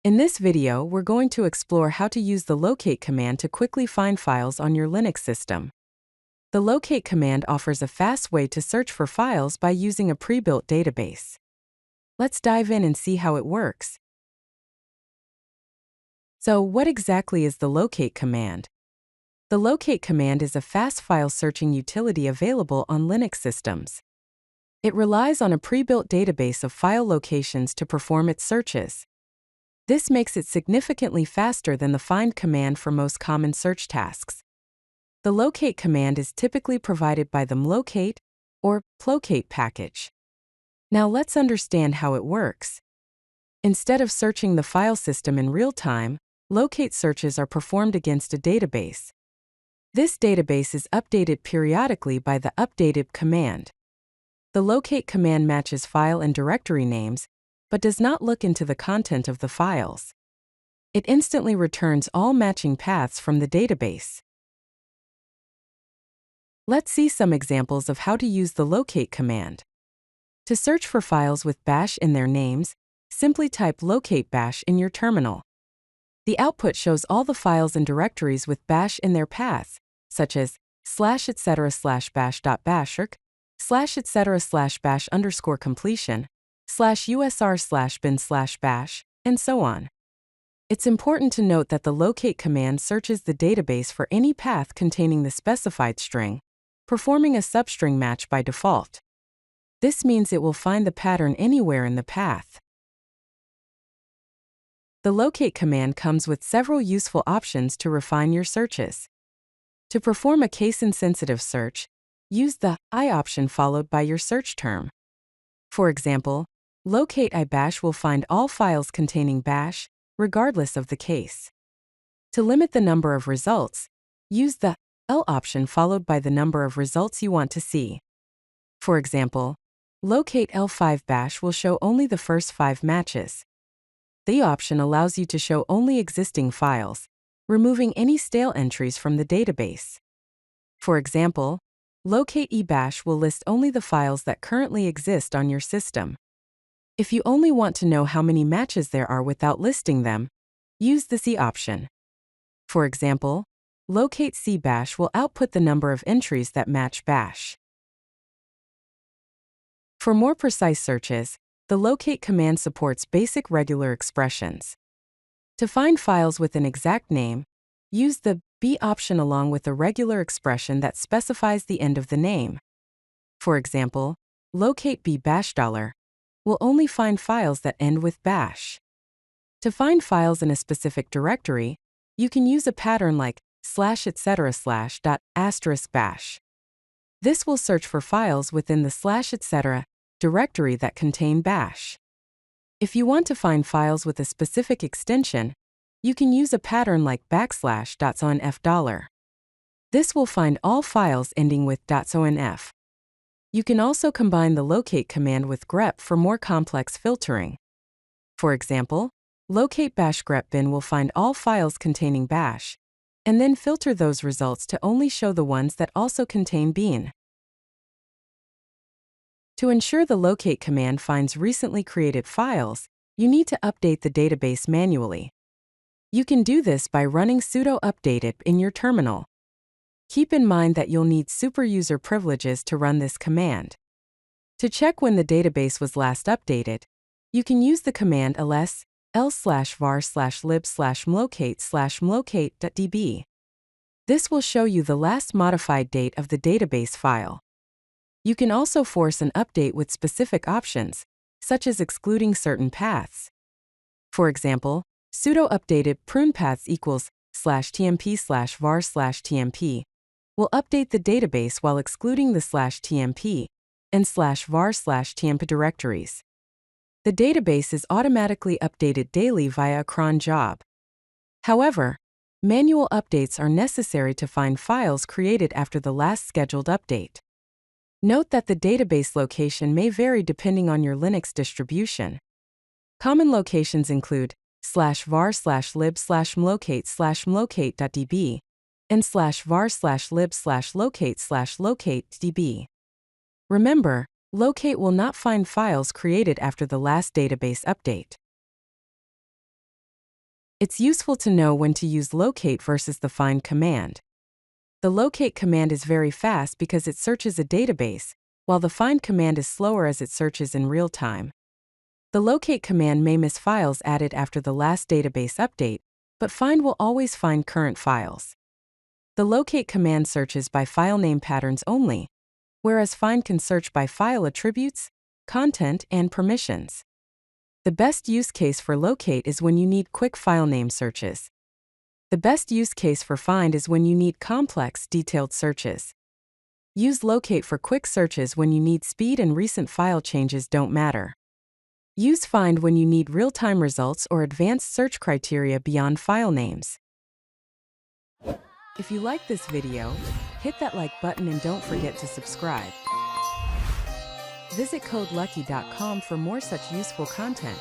In this video, we're going to explore how to use the locate command to quickly find files on your Linux system. The locate command offers a fast way to search for files by using a pre-built database. Let's dive in and see how it works. So, what exactly is the locate command? The locate command is a fast file searching utility available on Linux systems. It relies on a pre-built database of file locations to perform its searches. This makes it significantly faster than the find command for most common search tasks. The locate command is typically provided by the mlocate or plocate package. Now let's understand how it works. Instead of searching the file system in real time, locate searches are performed against a database. This database is updated periodically by the updated command. The locate command matches file and directory names, but does not look into the content of the files. It instantly returns all matching paths from the database. Let's see some examples of how to use the locate command. To search for files with bash in their names, simply type locate bash in your terminal. The output shows all the files and directories with bash in their paths, such as /etc/bash.bashrc, /etc/bash_completion, /usr/bin/bash, and so on. It's important to note that the locate command searches the database for any path containing the specified string, performing a substring match by default. This means it will find the pattern anywhere in the path. The locate command comes with several useful options to refine your searches. To perform a case-insensitive search, use the I option followed by your search term. For example, locate iBash will find all files containing bash, regardless of the case. To limit the number of results, use the L option followed by the number of results you want to see. For example, locate L5 bash will show only the first 5 matches. The option allows you to show only existing files, removing any stale entries from the database. For example, locate eBash will list only the files that currently exist on your system. If you only want to know how many matches there are without listing them, use the C option. For example, locate cbash will output the number of entries that match bash. For more precise searches, the locate command supports basic regular expressions. To find files with an exact name, use the B option along with a regular expression that specifies the end of the name. For example, locate bbash will only find files that end with bash. To find files in a specific directory, you can use a pattern like /etc/.**bash. This will search for files within the /etc directory that contain bash. If you want to find files with a specific extension, you can use a pattern like \.onf$. This will find all files ending with .onf. You can also combine the locate command with grep for more complex filtering. For example, locate bash grep bin will find all files containing bash, and then filter those results to only show the ones that also contain bin. To ensure the locate command finds recently created files, you need to update the database manually. You can do this by running sudo update in your terminal. Keep in mind that you'll need superuser privileges to run this command. To check when the database was last updated, you can use the command ls l/var/lib/mlocate/mlocate.db. This will show you the last modified date of the database file. You can also force an update with specific options, such as excluding certain paths. For example, sudo updated prune paths equals /tmp/var/tmp will update the database while excluding the /tmp and /var/tmp directories. The database is automatically updated daily via a cron job. However, manual updates are necessary to find files created after the last scheduled update. Note that the database location may vary depending on your Linux distribution. Common locations include /var/lib/mlocate/mlocate.db and /var/lib/locate/locate.db. Remember, locate will not find files created after the last database update. It's useful to know when to use locate versus the find command. The locate command is very fast because it searches a database, while the find command is slower as it searches in real time. The locate command may miss files added after the last database update, but find will always find current files. The locate command searches by file name patterns only, whereas find can search by file attributes, content, and permissions. The best use case for locate is when you need quick file name searches. The best use case for find is when you need complex, detailed searches. Use locate for quick searches when you need speed and recent file changes don't matter. Use find when you need real-time results or advanced search criteria beyond file names. If you like this video, hit that like button and don't forget to subscribe. Visit codelucky.com for more such useful content.